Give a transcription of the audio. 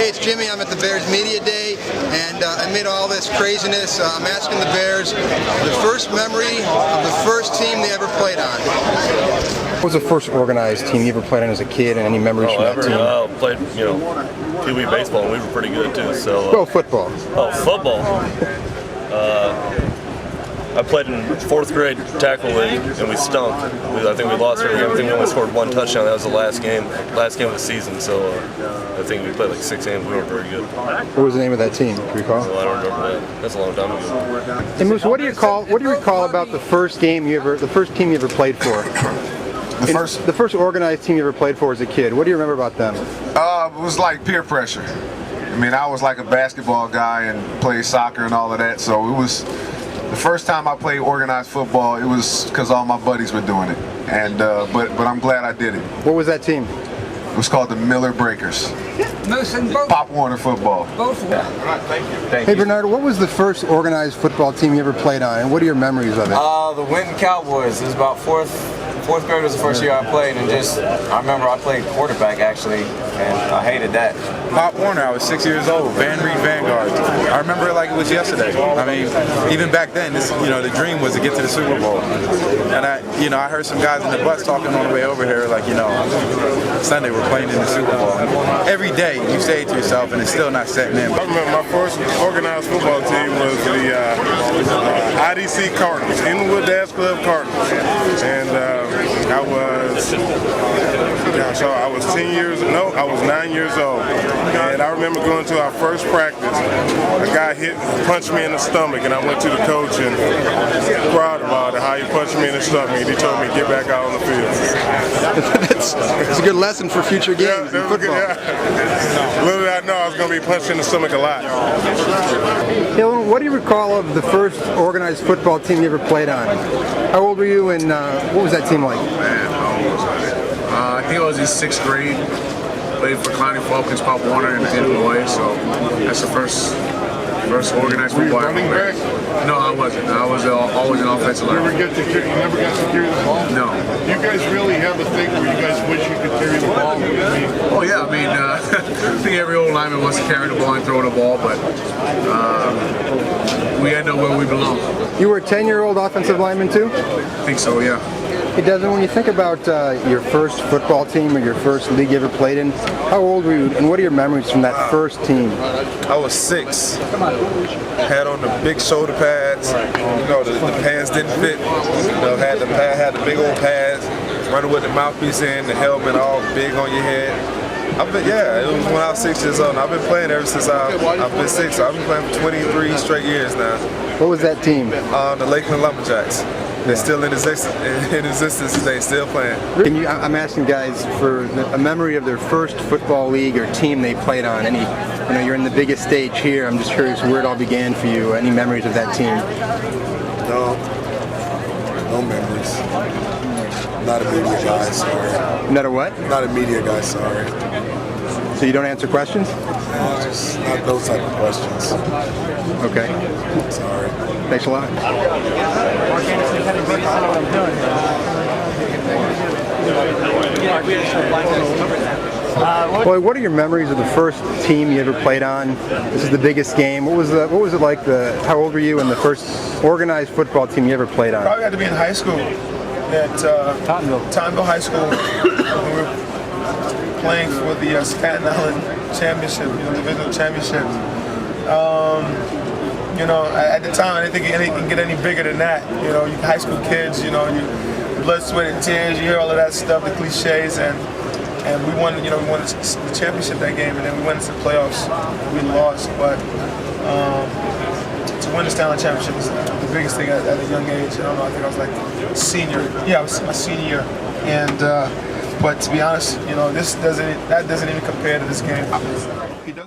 Hey, it's Jimmy. I'm at the Bears Media Day, and amid all this craziness, I'm asking the Bears the first memory of the first team they ever played on. What was the first organized team you ever played on as a kid, and any memories from that team? Played, Pee Wee baseball, and we were pretty good too. So. Well, football. Oh, football. I played in 4th grade tackle league, and we stunk. I think we lost every game. I think we only scored 1 touchdown. That was the last game of the season. So I think we played like 6 games. We weren't very good. What was the name of that team? Do you recall? Well, I don't remember that. That's a long time ago. And Moose, what do you recall about the first team you ever played for? The first organized team you ever played for as a kid. What do you remember about them? It was like peer pressure. I mean, I was like a basketball guy and played soccer and all of that, so it was the first time I played organized football. It was because all my buddies were doing it, and but I'm glad I did it. What was that team? It was called the Miller Breakers. Pop Warner football. Both. Thank Hey you. Bernardo, what was the first organized football team you ever played on, and what are your memories of it? The Winton Cowboys. It was about fourth grade was the first year I played, and I remember I played quarterback actually, and I hated that. Pop Warner, I was 6 years old, Van Reed Vanguard. I remember it like it was yesterday. I mean, even back then, the dream was to get to the Super Bowl. And I heard some guys in the bus talking on the way over here, like, Sunday we're playing in the Super Bowl. Every day you say it to yourself, and it's still not setting in. I remember my first organized football team was the IDC Cardinals, Inwood Dash Club Cardinals, and I was 9 years old, and I remember going to our first practice. A guy punched me in the stomach, and I went to the coach and cried about it, how he punched me in the stomach, and he told me to get back out on the field. That's a good lesson for future games in football. Little did I know I was going to be punched in the stomach a lot. Dylan, what do you recall of the first organized football team you ever played on? How old were you, and what was that team like? I think I was in 6th grade. Played for Clowney Falcons, Pop Warner in Illinois, so that's the first organized football. Were you running back? No, I wasn't. I was always an offensive lineman. You never got to carry the ball? No. You guys really have a thing where you guys wish you could carry the ball? Oh yeah, I mean, I think every old lineman wants to carry the ball and throw the ball, but we end up where we belong. You were a 10-year-old offensive lineman too? I think so, yeah. Hey Desmond, when you think about your first football team or your first league you ever played in, how old were you, and what are your memories from that first team? I was 6. Had on the big shoulder pads. The pads didn't fit. Had the big old pads. Running with the mouthpiece in, the helmet all big on your head. It was when I was 6 years old. And I've been playing ever since I've been 6. So I've been playing for 23 straight years now. What was that team? The Lakeland Lumberjacks. They're still in existence today, still playing. I'm asking guys for a memory of their first football league or team they played on. You're in the biggest stage here. I'm just curious where it all began for you. Any memories of that team? No memories. Not a media guy, sorry. Not a what? Not a media guy, sorry. So you don't answer questions? Just not those type of questions. Okay. Sorry. Thanks a lot. Boy, what are your memories of the first team you ever played on? This is the biggest game. What was it like? How old were you in the first organized football team you ever played on? Probably had to be in high school at Tottenville High School. We were playing for the Staten Island Championship, divisional championship. At the time, I didn't think it can get any bigger than that. You high school kids, you blood, sweat, and tears. You hear all of that stuff, the cliches, and we won. We won the championship that game, and then we went into the playoffs. We lost, but to win the Stanley Championship is the biggest thing at a young age. I don't know. I think I was like senior. Yeah, I was my senior year, and but to be honest, that doesn't even compare to this game.